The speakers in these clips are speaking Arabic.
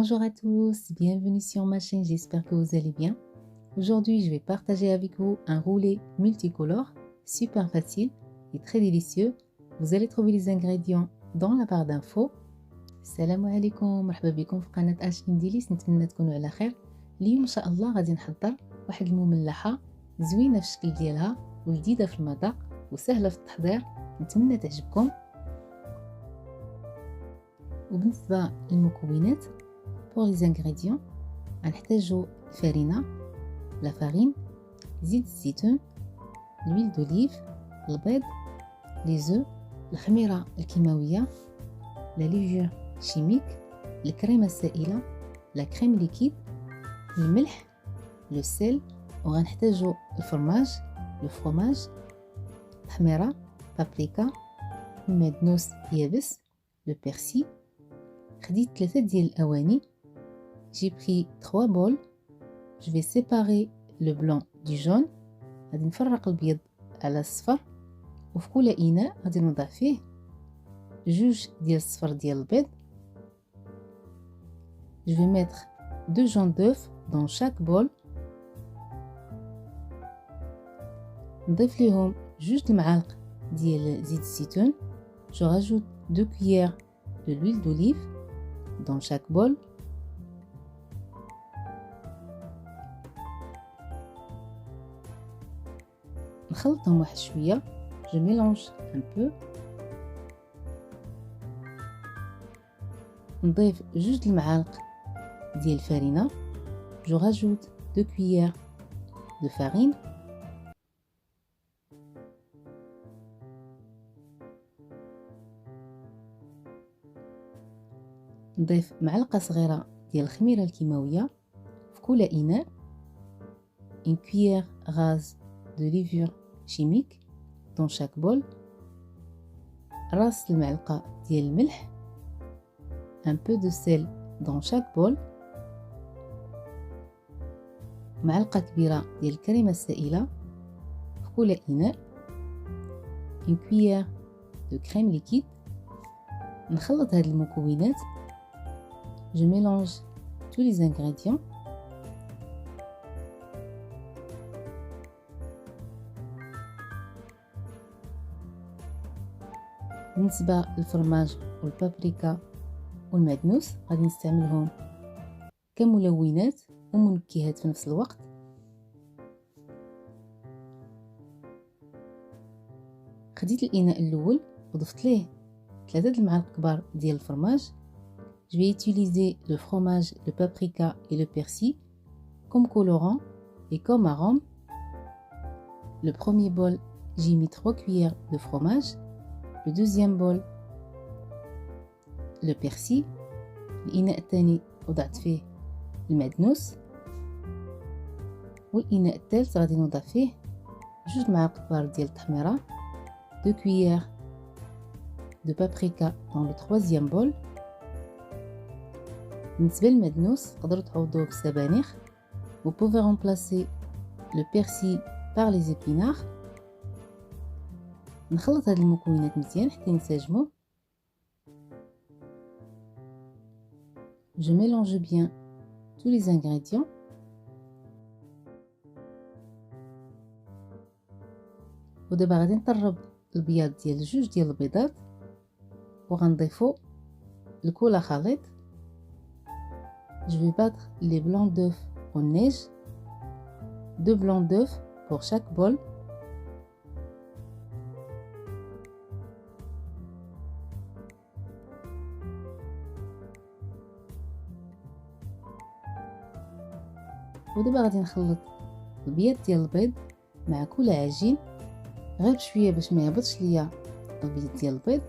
Bonjour à tous, bienvenue sur ma chaîne, j'espère que vous allez bien. Aujourd'hui, je vais partager avec vous un roulé multicolore, super facile et très délicieux. Vous allez trouver les ingrédients dans la barre d'infos. السلام عليكم، مرحبا بكم في قناة اشين ديليس. نتمنى تكونوا على خير. اليوم ان شاء الله غادي نحضر واحد المملحة زوينة في الشكل ديالها وجديدة في المذاق وسهلة في التحضير، نتمنى تعجبكم. وبالنسبة للمكونات pour les ingrédients غنحتاجو الفرينة، لا فارين، زيت الزيتون، l'huile d'olive، البيض، لي زو، الخميرة الكيماوية، لا ليفور شيميك، الكريمة السائلة، لا كريم ليكيد، الملح، لو سيل، وغنحتاجو الفرماج، لو فروماج، التحميرة، بابريكا، المعدنوس يابس، لو بيرسي. خديت 3 ديال الأواني. J'ai pris 3 bols. Je vais séparer le blanc du jaune. غادي نفرق البيض على الصفر، وفي كل إناء غادي نوضع فيه 2 ديال الصفر ديال البيض. Je vais mettre 2 jaunes d'œufs dans chaque bol. نضيف ليهم 2 المعالق ديال زيت الزيتون. Je rajoute 2 cuillères de l'huile d'olive dans chaque bol. نخلطهم واحد شويه. Je mélange un peu. نضيف 2 المعالق ديال الفرينه. Je rajoute 2 cuillères de farine. نضيف معلقه صغيره ديال الخميره الكيماويه في كل اناء. Une cuillère rase de levure chimique dans chaque bol. راس المعلقه ديال الملح. Un peu de sel dans chaque bol. معلقه كبيره ديال الكريمه السائله في كل اناء. Une cuillère de crème liquide. نخلط هاد المكونات. Je mélange tous les ingrédients. بالنسبة للفرماج والبابريكا والمعدنوس غادي نستعملهم كملونات ومنكهات في نفس الوقت. خديت الإناء الأول وضفت ليه 3 المعالق كبار ديال الفرماج. Je vais utiliser le fromage, le paprika et le persil comme colorant et comme arôme. Le premier bol, j'ai mis 3 cuillères de fromage. Le deuxième bol, le persil. الإناء الثاني وضعت فيه المعدنوس. والإناء الثالث غادي نوضع فيه 2 معالق كبار ديال التحميرة. 2 cuillères de paprika dans le troisième bol. بالنسبة للمعدنوس تقدروا تعوضوه بالسبانخ. Vous pouvez remplacer le persil par les épinards. نخلط هاد المكونات مزيان حتى ينسجموا. Je mélange bien tous les ingrédients. ودابا غادي نطرب البياض ديال 2 ديال البيضات وغنضيفو الكولا خليط. Je vais battre les blancs d'œufs au neige. 2 blancs d'œufs pour chaque bol. ودابا غادي نخلط البيض ديال البيض مع كل عجين غير بشويه باش ما يهبطش ليا البيض ديال البيض.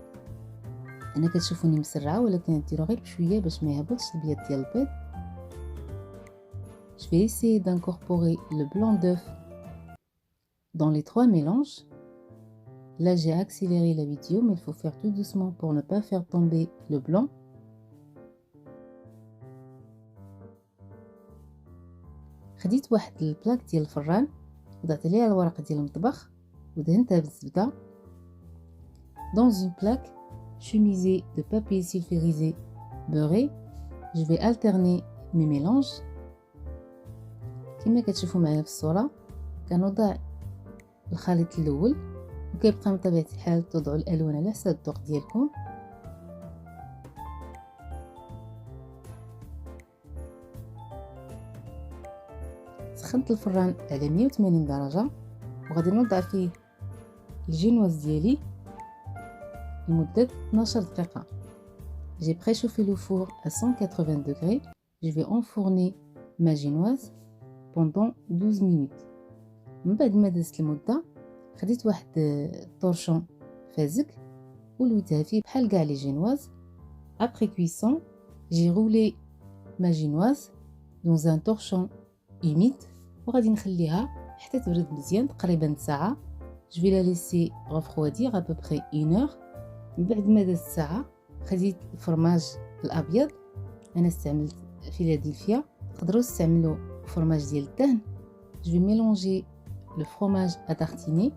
انا كتشوفوني مسرعه ولكن ديروا غير بشويه باش ما يهبطش البيض ديال البيض. Je vais essayer d'incorporer le blanc d'œuf dans les 3 mélanges. Là j'ai accéléré la vidéo mais il faut faire tout doucement pour ne pas faire tomber le blanc. خديت واحد البلاك ديال الفران وضعت عليها الورق ديال المطبخ ودهنتها بالزبده. Dans une plaque, chemisée de papier sulfurisé beurré. je vais alterner mes mélanges. كما كتشوفوا معايا في الصورة كنوضع الخليط الاول وكيبقى من طبيعة الحال توضعوا الالوان على حسب الذوق ديالكم. سخنت الفران على 180 درجة وغادي نوضع فيه الجينواز ديالي لمدة 12 دقيقة. J'ai préchauffé le four à 180 degrés. Je vais enfourner ma génoise pendant 12 minutes. من بعد ما دازت المدة خديت واحد الطرشون فازك ولويتها فيه بحال كاع لي جينواز. Après cuisson, j'ai roulé ma génoise dans un torchon humide وغادي نخليها حتى تبرد مزيان تقريبا ساعة. Je vais la laisser refroidir à peu près 1 heure. من بعد ما دازت ساعة خديت الفرماج الابيض، انا استعملت فيلادلفيا، تقدروا تستعملوا فرماج ديال الدهن. Je vais mélanger le fromage à tartiner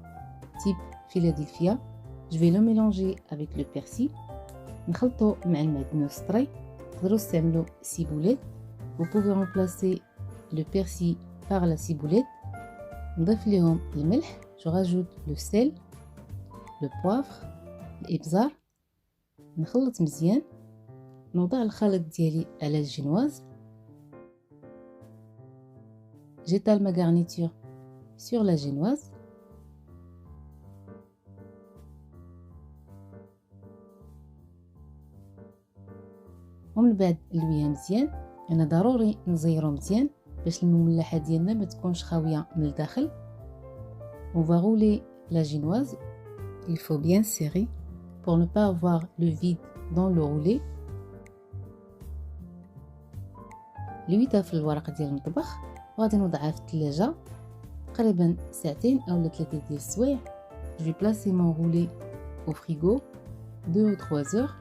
type Philadelphia. Je vais le mélanger avec le persil. نخلطو مع المعدنوس الطري، تقدروا تستعملوا ciboulette. Vous pouvez remplacer le persil par la ciboulette. نضيف ليهم الملح. Je rajoute le sel, le poivre, الابزار. نخلط مزيان، نوضع الخليط ديالي على الجينواز. J'étale ma garniture sur la génoise. ومن بعد نلويها مزيان. انا ضروري نزيرو مزيان باش المملحه ديالنا ما تكونش خاويه من الداخل. On va rouler la génoise. Il faut bien serrer pour ne pas avoir le vide dans le roulé. لويتها في الورق ديال المطبخ وغادي نوضعها في الثلاجة تقريبا ساعتين او 3 ديال السوايع. Je vais placer mon roulé au frigo 2 ou 3 heures.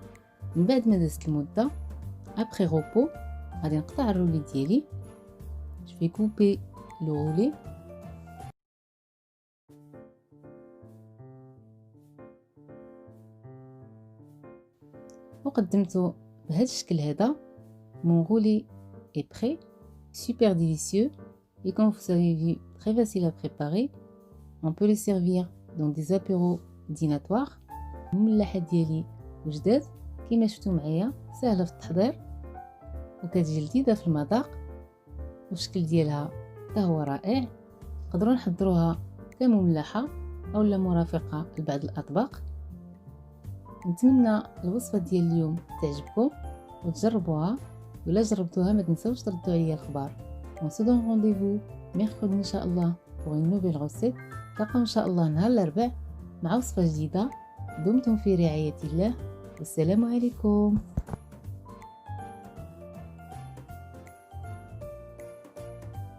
من بعد ما دازت المدة après repos غادي نقطع الرولي ديالي. Je vais couper le roulé. وقدمته بهذا الشكل هذا. Mon roulé est prêt, super délicieux et comme vous avez vu très facile à préparer. On peut le servir dans des apéros dînatoires. المملحة ديالي وجدات كما شفتوا معايا سهلة في التحضير وكتجي لذيذة في المذاق والشكل ديالها حتى هو رائع. نقدروا نحضروها كمملحة او لا مرافقة لبعض الاطباق. نتمنى الوصفة ديال اليوم تعجبكم وتجربوها، ولا جربتوها ما تنسوش تردوا عليا الخبر. On se donne rendez-vous mercredi ان شاء الله pour une nouvelle recette. نتلاقاو ان شاء الله نهار الاربعاء مع وصفة جديدة. دمتم في رعاية الله والسلام عليكم.